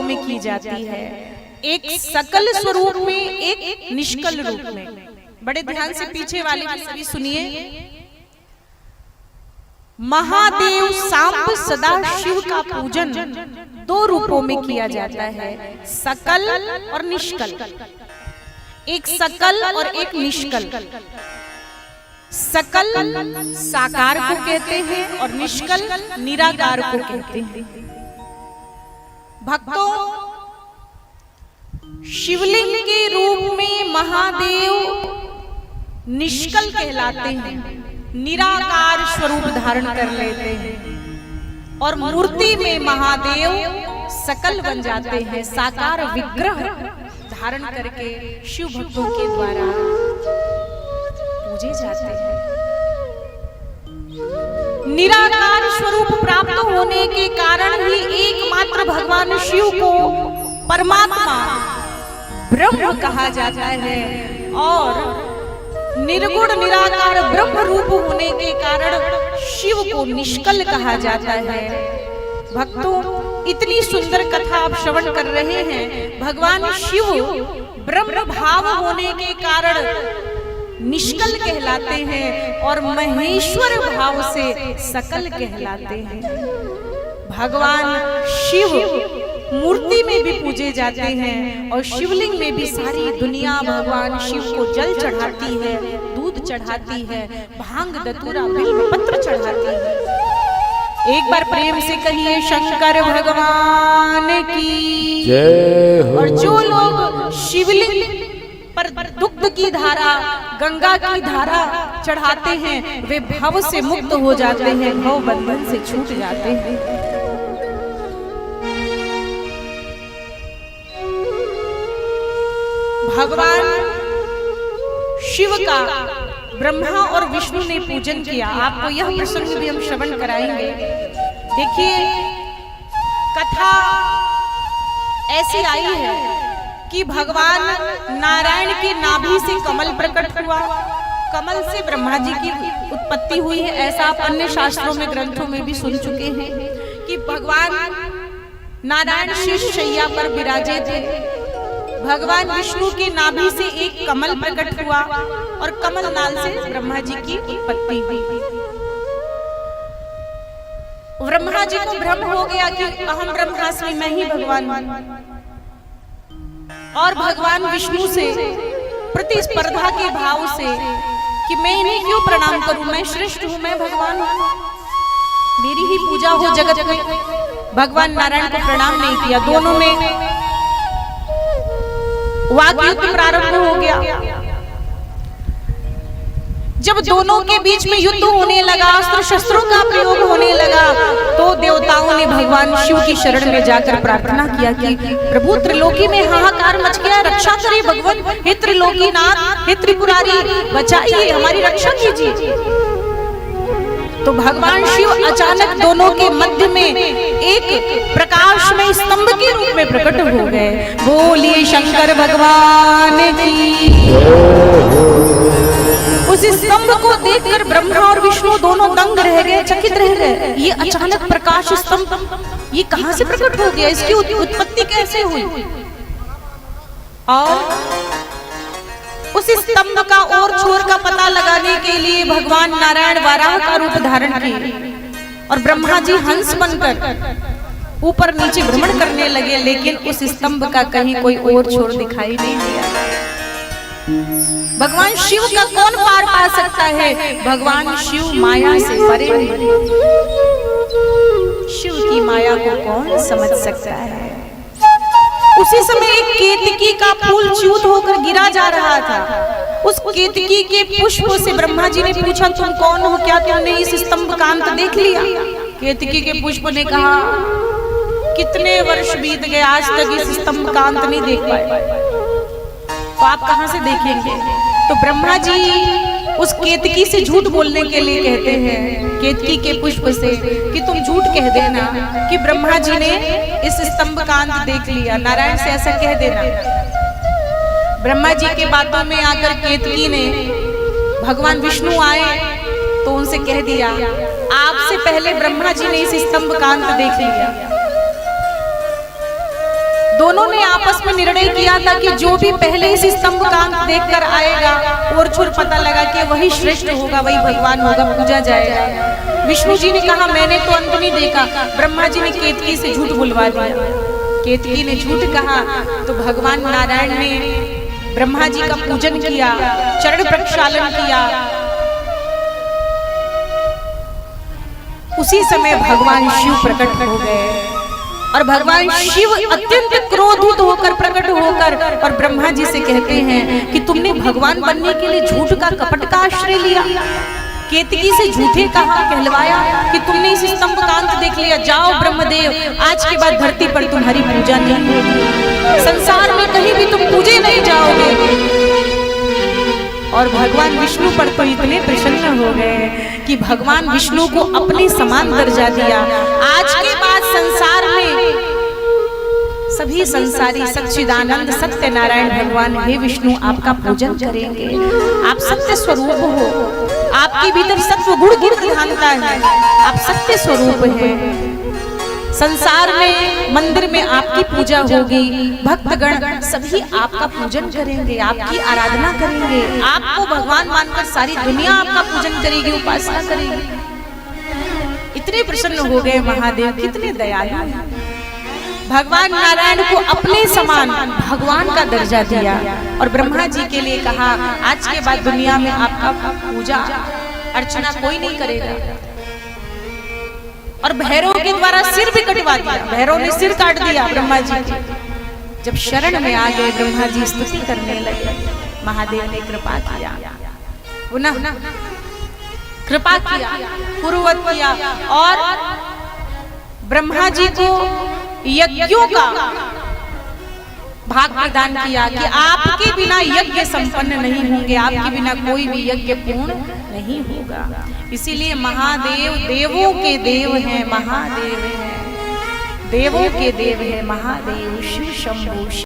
में की जाती है, एक सकल स्वरूप में, एक निष्कल रूप में। बड़े ध्यान से पीछे वाले भी सभी सुनिए। महादेव सांब सदा शिव का पूजन दो रूपों में किया जाता है, सकल और निष्कल। एक सकल और एक निष्कल। सकल साकार को कहते हैं और निष्कल निराकार को कहते हैं। भक्तों, शिवलिंग के रूप में महादेव निष्कल कहलाते हैं, निराकार स्वरूप धारण कर लेते हैं, और मूर्ति में महादेव सकल बन जाते हैं, साकार विग्रह धारण करके शिव भक्तों के द्वारा पूजे जाते हैं। निराकार स्वरूप प्राप्त होने के कारण ही एकमात्र भगवान शिव को परमात्मा ब्रह्म कहा जाता है, और निर्गुण निराकार ब्रह्म रूप होने के कारण शिव को निष्कल कहा जाता है। भक्तों, इतनी सुंदर कथा आप श्रवण कर रहे हैं। भगवान शिव ब्रह्म भाव होने के कारण निष्कल कहलाते हैं और महेश्वर भाव से सकल कहलाते हैं। भगवान शिव मूर्ति में भी पूजे जाते हैं और शिवलिंग में भी सारी दुनिया भगवान शिव को जल चढ़ाती है, दूध चढ़ाती है, भांग धतूरा बिल्व पत्र चढ़ाती है। एक बार प्रेम से कहिए शंकर भगवान की जय हो। और जो लोग शिवलिंग पर दुग्ध की धारा, गंगा की धारा चढ़ाते हैं, वे भव से मुक्त हो जाते हैं, भव बंधन से छूट जाते हैं। भगवान शिव का ब्रह्मा और विष्णु ने पूजन किया। आपको यह प्रसंग भी हम श्रवण कराएंगे। देखिए, कथा ऐसी आई है कि भगवान नारायण के नाभि से कमल प्रकट हुआ, कमल से ब्रह्मा जी की उत्पत्ति हुई है। ऐसा आप अन्य शास्त्रों में, ग्रंथों में भी सुन चुके हैं कि भगवान नारायण शेष शैया पर विराजे थे। भगवान विष्णु के नाभि से एक कमल प्रकट हुआ और कमल नाल से ब्रह्मा जी की उत्पत्ति हुई। ब्रह्मा जी को भ्रम हो गया कि अहम ब्रह्मास्मि, मैं ही भगवान हूं, और भगवान विष्णु से प्रतिस्पर्धा के भाव से कि मैं इन्हें क्यों प्रणाम करूं, मैं श्रेष्ठ हूं, मैं भगवान हूं, मेरी ही पूजा हो जगत में। भगवान नारायण को प्रणाम नहीं किया। दोनों में वाद युद्ध प्रारंभ हो गया। जब दोनों के बीच में युद्ध होने लगा, अस्त्र शस्त्रों का प्रयोग होने लगा, तो देवताओं ने भगवान शिव की शरण में जाकर प्रार्थना किया कि प्रभु, त्रिलोकी में हाहाकार मच गया, रक्षा करिए भगवान, हे त्रिलोकीनाथ, हे त्रिपुरारी, बचाइए, हमारी रक्षा कीजिए। तो भगवान शिव अचानक दोनों के मध्य में एक प्रकाशमय स्तंभ के रूप में प्रकट हो गए। बोलिए शंकर भगवान की। उस स्तंभ को देखकर ब्रह्मा और विष्णु दोनों दंग रह गए, चकित रह गए। ये अचानक प्रकाश स्तंभ ये कहां से प्रकट हो गया, इसकी उत्पत्ति कैसे हुई? और उस स्तंभ का और छोर का पता लगाने के लिए भगवान नारायण वाराह का रूप धारण किए और ब्रह्मा जी हंस बनकर ऊपर नीचे भ्रमण करने लगे, लेकिन उस स्तंभ का कहीं कोई और छोर दिखाई नहीं दिया। भगवान शिव का कौन पार पा सकता है? भगवान शिव माया से परे हैं। शिव की माया को कौन समझ सकता है? उसी समय एक केतकी का फूल च्यूत होकर गिरा जा रहा था। उस केतकी के पुष्प से ब्रह्मा जी ने पूछा, तुम कौन हो, क्या तुमने इस स्तंभ कांत देख लिया? केतकी के पुष्प ने कहा, कितने वर्ष बीत गए, आज तक इस स्तंभ कांत नहीं देख पाए, तो आप कहां से देखेंगे? तो ब्रह्मा जी उस केतकी से झूठ बोलने के लिए कहते हैं, केतकी के पुष्प से, कि तुम झूठ कह देना कि ब्रह्मा जी ने इस स्तंभ कांत देख लिया। नारायण से ऐसा कह देना। ब्रह्मा जी के बातों में आकर केतकी ने, भगवान विष्णु आए तो उनसे कह दिया, आपसे पहले ब्रह्मा जी ने इस स्तंभ कांत देख लिया। दोनों ने आपस में निर्णय किया था कि जो भी पहले इस स्तंभ का अंत देखकर आएगा और छुर पता लगा कि वही श्रेष्ठ होगा, वही भगवान होगा, पूजा जाएगा। विष्णु जी ने कहा मैंने तो अंत नहीं देखा। ब्रह्मा जी ने केतकी से झूठ बुलवा दिया। केतकी ने झूठ कहा तो भगवान नारायण ने ब्रह्मा जी का पूजन किया, चरण प्रक्षालन किया। उसी समय भगवान शिव प्रकट हो गए और भगवान शिव अत्यंत क्रोधित होकर प्रकट होकर और ब्रह्मा जी से कहते हैं कि तुमने भगवान बनने के लिए झूठ का कपट का आश्रय लिया, केतकी से झूठे कहा कहलवाया कि तुमने इस स्तंभ का अंत देख लिया। जाओ ब्रह्मदेव, आज के बाद धरती पर तुम्हारी पूजा नहीं होगी, संसार में कहीं भी तुम पूजे नहीं जाओगे। और भगवान विष्णु पर तो इतने प्रसन्न हो गए कि भगवान विष्णु को अपने समान दर्जा दिया। आज के बाद संसार में सभी संसारी सच्चिदानंद सत्यनारायण भगवान हे विष्णु आपका पूजन करेंगे। आप सत्य स्वरूप हो, आपके भीतर सत्व गुण की प्रधानता है, आप सत्य स्वरूप हैं। संसार में मंदिर में आपकी पूजा होगी, भक्तगण सभी आपका पूजन करेंगे, आपकी आराधना करेंगे, आपको भगवान मानकर सारी दुनिया आपका पूजन करेगी, उपासना करेगी। इतने प्रसन्न हो गए महादेव, कितने दयालु हैं। भगवान नारायण को अपने समान भगवान का दर्जा दिया और ब्रह्मा जी के लिए कहा आज के बाद दुनिया में आपका पूजा अर्चना कोई नहीं करेगा। और भैरव के द्वारा सिर भी कटवा दिया, भैरव ने सिर काट दिया ब्रह्मा जी की। जब शरण में आ गए ब्रह्मा जी स्तुति करने लगे, महादेव ने कृपा किया, पुनः कृपा किया, पूर्ववत किया और ब्रह्मा जी को यज्ञों का भाग प्रदान किया कि आपके बिना यज्ञ संपन्न नहीं होंगे, आपके बिना कोई भी यज्ञ पूर्ण नहीं होगा। इसीलिए महादेव देवों के देव हैं, महादेव हैं, देवों के देव हैं महादेव शिव शंभु।